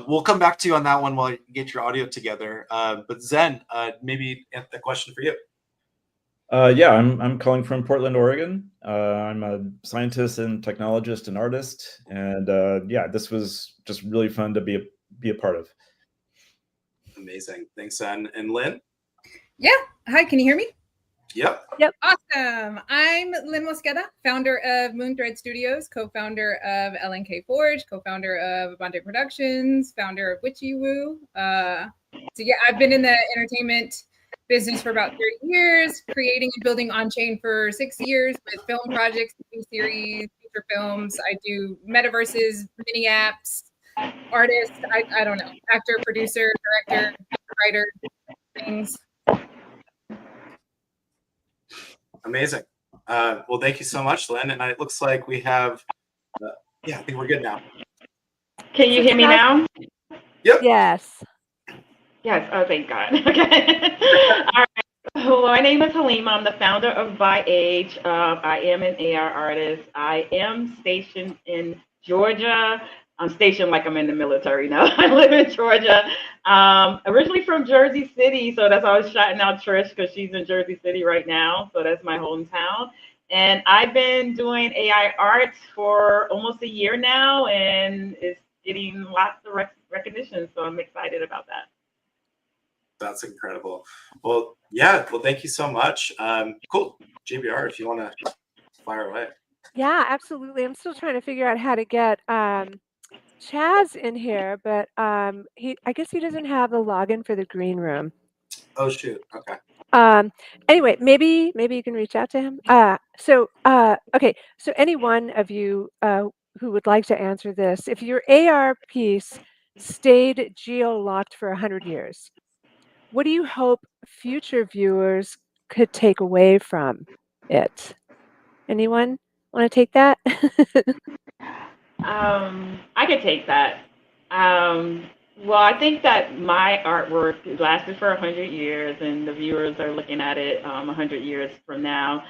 We'll come back to you on that one while you get your audio together. But Zen, maybe a question for you. Yeah, I'm calling from Portland, Oregon. I'm a scientist and technologist and artist, and yeah, this was just really fun to be a part of. Amazing, thanks, Zen. And Lynn. Yeah, hi. Can you hear me? Yep. Awesome. I'm Lynn Mosqueda, founder of Moonthread Studios, co-founder of LNK Forge, co-founder of Abante Productions, founder of Witchy Woo. So yeah, I've been in the entertainment business for about 30 years, creating and building on-chain for 6 years with film projects, TV series, feature films. I do metaverses, mini apps, artist, I don't know, actor, producer, director, writer, things. Amazing. Well, thank you so much, Lynn. And it looks like we have, I think we're good now. Can you hear me now? Yep. Yes. Yes. Oh, thank God. Okay. All right. Well, my name is Halima. I'm the founder of By Age. I am an AR artist. I am stationed in Georgia. I'm stationed like I'm in the military now. I live in Georgia. Originally from Jersey City, so that's why I was shouting out Trish because she's in Jersey City right now. So that's my hometown. And I've been doing AI art for almost a year now, and it's getting lots of recognition. So I'm excited about that. That's incredible. Well, yeah. Well, thank you so much. Cool. JBR, if you want to fire away. Yeah, absolutely. I'm still trying to figure out how to get Chaz in here, but I guess he doesn't have the login for the green room. Oh shoot. Okay. Anyway, maybe you can reach out to him. Okay. So any one of you who would like to answer this, if your AR piece stayed geo-locked for 100 years, what do you hope future viewers could take away from it? Anyone want to take that? I could take that. Well, I think that my artwork lasted for 100 years, and the viewers are looking at it 100 years from now.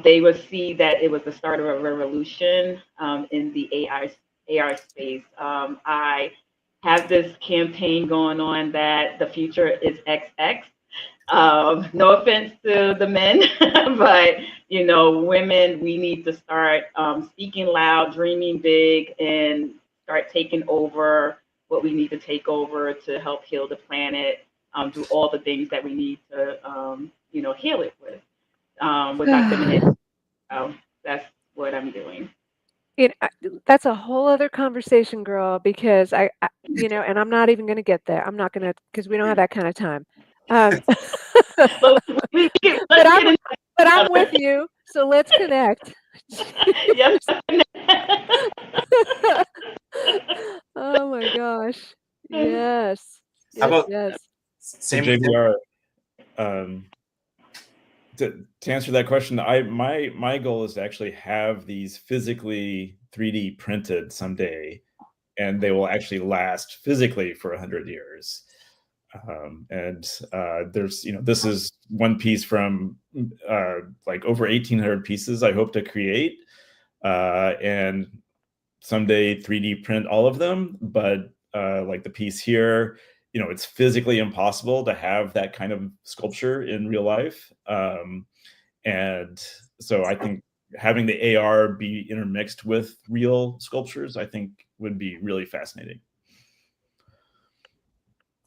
They would see that it was the start of a revolution in the AR space. I have this campaign going on that the future is XX. No offense to the men, but women, we need to start speaking loud, dreaming big, and start taking over what we need to take over to help heal the planet, do all the things that we need to, heal it with femininity. So that's what I'm doing. That's a whole other conversation, girl, because I and I'm not even going to get there. I'm not going to, because we don't have that kind of time. But I'm with you, so let's connect. Yep. Oh my gosh. Yes. How about yes. So JBR, to answer that question, my goal is to actually have these physically 3D printed someday, and they will actually last physically for 100 years. There's, this is one piece from like over 1,800 pieces I hope to create, and someday 3D print all of them. But like the piece here, it's physically impossible to have that kind of sculpture in real life. And so I think having the AR be intermixed with real sculptures, I think would be really fascinating.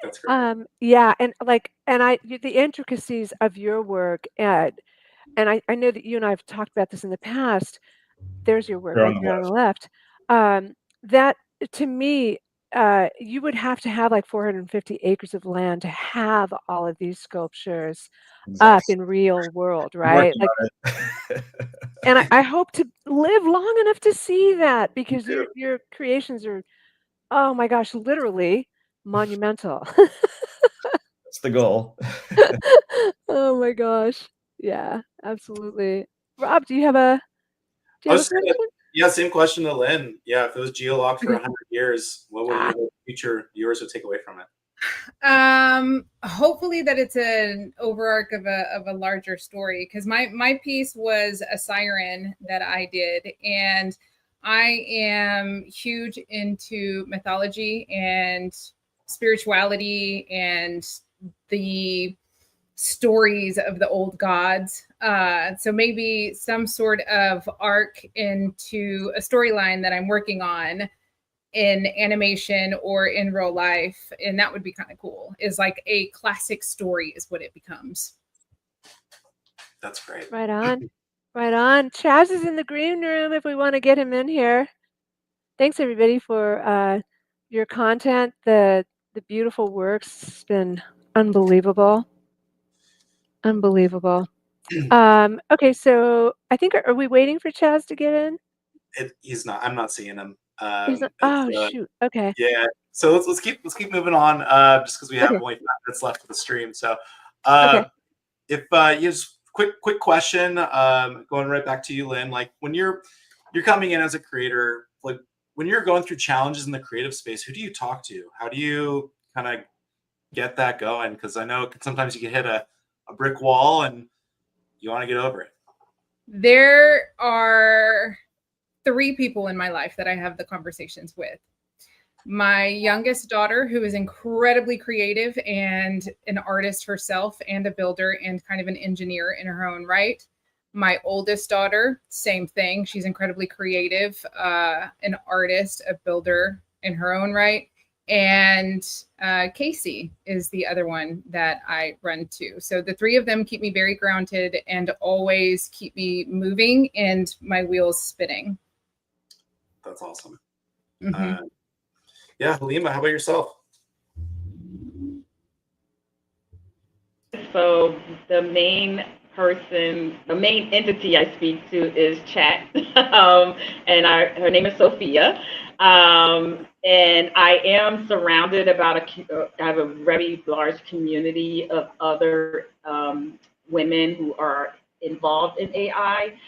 That's great. Yeah, and the intricacies of your work, and I know that you and I have talked about this in the past. There's your work right there on the left. That to me, you would have to have like 450 acres of land to have all of these sculptures up in real world, right? And I hope to live long enough to see that, because your creations are, oh my gosh, literally monumental. That's the goal. Oh my gosh. Yeah, absolutely. Rob, do you have a question? Yeah, same question to Lynn. Yeah, if it was geolocked for 100 years, what would you hope future viewers would take away from it? Hopefully that it's an overarch of a larger story, because my piece was a siren that I did, and I am huge into mythology and spirituality and the stories of the old gods. So maybe some sort of arc into a storyline that I'm working on in animation or in real life. And that would be kind of cool, is like a classic story is what it becomes. That's great. Right on. Right on. Chaz is in the green room if we want to get him in here. Thanks everybody for your content, the beautiful works. It's been unbelievable. Unbelievable. Okay, so I think are we waiting for Chaz to get in? He's not. I'm not seeing him. He's not, oh shoot. Okay. Yeah. So let's keep moving on. Just because we have only 5 minutes left of the stream. So, if you just quick question, going right back to you, Lynn. Like when you're coming in as a creator, like when you're going through challenges in the creative space, who do you talk to? How do you kind of get that going? Because I know sometimes you can hit a brick wall and you want to get over it. There are 3 people in my life that I have the conversations with. My youngest daughter, who is incredibly creative and an artist herself and a builder and kind of an engineer in her own right. My oldest daughter, same thing. She's incredibly creative, an artist, a builder in her own right. And Casey is the other one that I run to. So the 3 of them keep me very grounded and always keep me moving and my wheels spinning. That's awesome. Mm-hmm. Yeah, Halima, how about yourself? So the main entity I speak to is Chat, and her name is Sophia, and I am surrounded I have a very large community of other women who are involved in AI.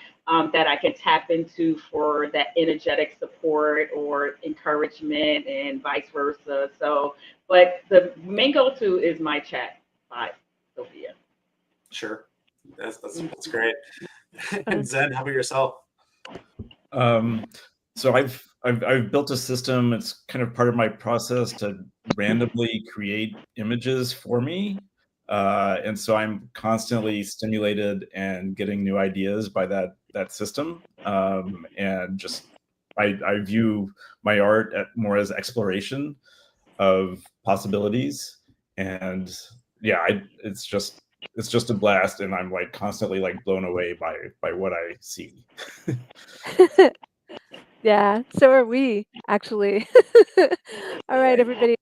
That I can tap into for that energetic support or encouragement and vice versa. So, but the main go-to is my chat by Sophia. Sure, that's great. And Zen, how about yourself? So I've built a system. It's kind of part of my process to randomly create images for me. And so I'm constantly stimulated and getting new ideas by that system. And just I view my art more as exploration of possibilities. And yeah, it's just a blast, and I'm like constantly like blown away by what I see. Yeah, so are we actually. All right, everybody.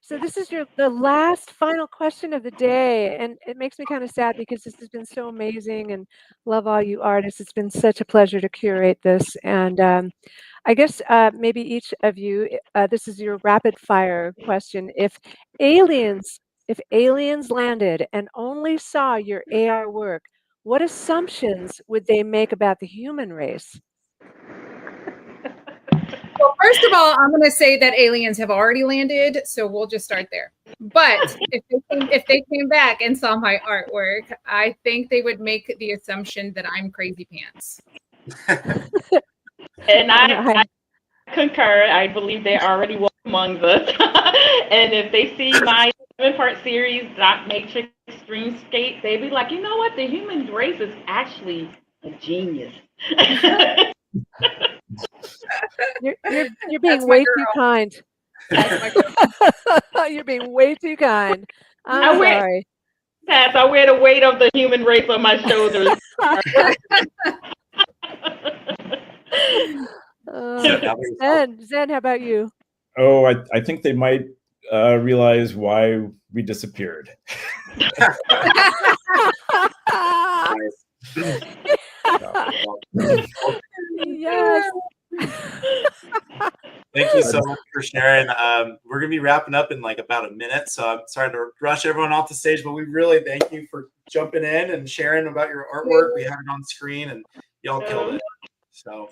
So this is the last final question of the day, and it makes me kind of sad because this has been so amazing, and love all you artists. It's been such a pleasure to curate this, and I guess maybe each of you, this is your rapid fire question. If aliens landed and only saw your AR work, what assumptions would they make about the human race? Well, first of all, I'm going to say that aliens have already landed, so we'll just start there. But if they came back and saw my artwork, I think they would make the assumption that I'm crazy pants. And I concur. I believe they already walk among us. And if they see my 7-part series, Dot Matrix Dreamscape, they'd be like, you know what? The human race is actually a genius. You're being way too kind. You're being way too kind. I'm sorry. I wear the weight of the human race on my shoulders. Zen, how about you? Oh, I think they might realize why we disappeared. Yes. Thank you so much for sharing. We're going to be wrapping up in like about a minute, so I'm sorry to rush everyone off the stage, but we really thank you for jumping in and sharing about your artwork. We have it on screen, and y'all killed it. So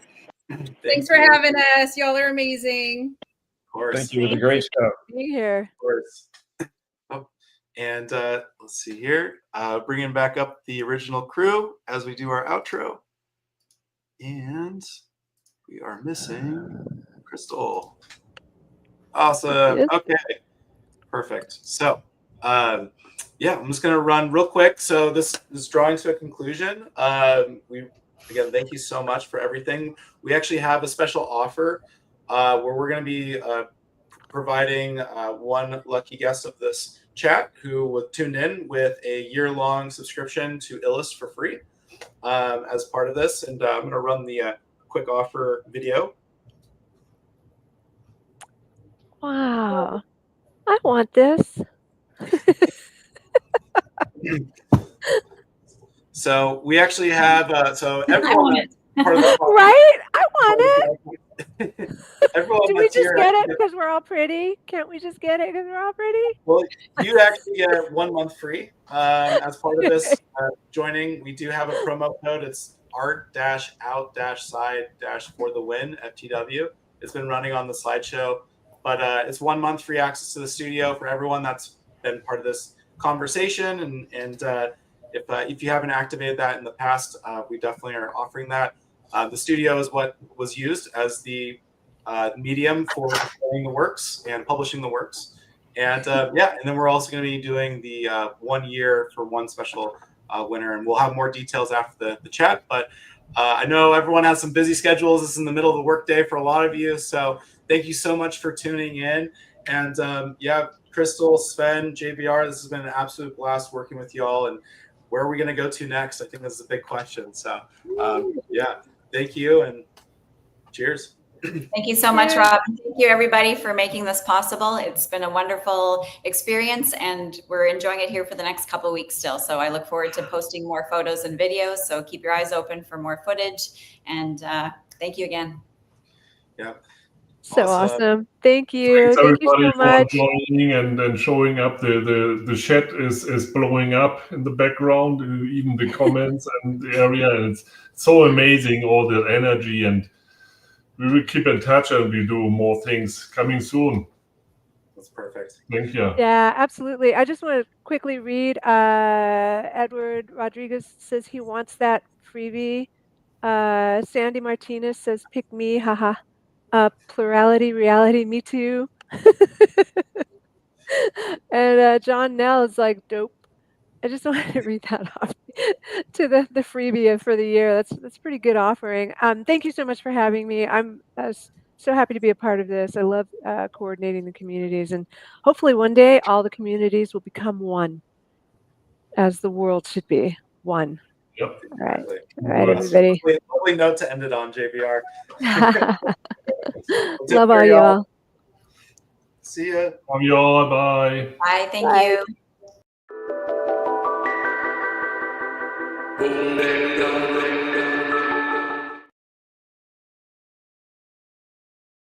thanks for having us. Y'all are amazing. Of course. Thank you. It was a great show. Being here. Of course. Oh, and let's see here. Bringing back up the original crew as we do our outro. And we are missing Crystal. Awesome. Okay. Perfect. So, yeah, I'm just going to run real quick. So this is drawing to a conclusion. Again, thank you so much for everything. We actually have a special offer where we're going to be providing one lucky guest of this chat who was tuned in with a year-long subscription to illust for free as part of this. And I'm going to run the quick offer video. Wow. I want this. So we actually have, so everyone, I want it. part of the Right? I want it. everyone Do we that's just here get it actually- because we're all pretty? Can't we just get it because we're all pretty? Well, you actually get 1 month free as part of this joining. We do have a promo code. It's art-out-side- for the win FTW. It's been running on the slideshow, but it's 1 month free access to the studio for everyone that's been part of this conversation. And if you haven't activated that in the past, we definitely are offering that. The studio is what was used as the medium for displaying the works and publishing the works. And and then we're also going to be doing the 1 year for one special winner, and we'll have more details after the chat. But I know everyone has some busy schedules. This is in the middle of the workday for a lot of you, so thank you so much for tuning in. And Crystal, Sven, JBR, this has been an absolute blast working with you all. And where are we going to go to next? I think this is a big question. So thank you and cheers. Thank you so much, Rob. Thank you, everybody, for making this possible. It's been a wonderful experience, and we're enjoying it here for the next couple of weeks still. So I look forward to posting more photos and videos. So keep your eyes open for more footage. And thank you again. Yeah. So awesome. Thank you. Thanks Thank you everybody so much. for joining and showing up. The chat is blowing up in the background, even the comments and the area. And it's so amazing, all the energy, and we will keep in touch and we do more things coming soon. That's perfect. Thank you. Yeah, absolutely. I just want to quickly read. Edward Rodriguez says he wants that freebie. Sandy Martinez says, pick me, haha. Plurality, reality, me too. And John Nell is like, dope. I just wanted to read that off to the freebie for the year. That's a pretty good offering. Thank you so much for having me. I'm so happy to be a part of this. I love coordinating the communities, and hopefully one day all the communities will become one, as the world should be one. Yep. All right. Exactly. All right, Well, that's everybody. a lovely note to end it on, JBR. Love all y'all. See ya. Love y'all. Bye. Bye. Thank Bye. you.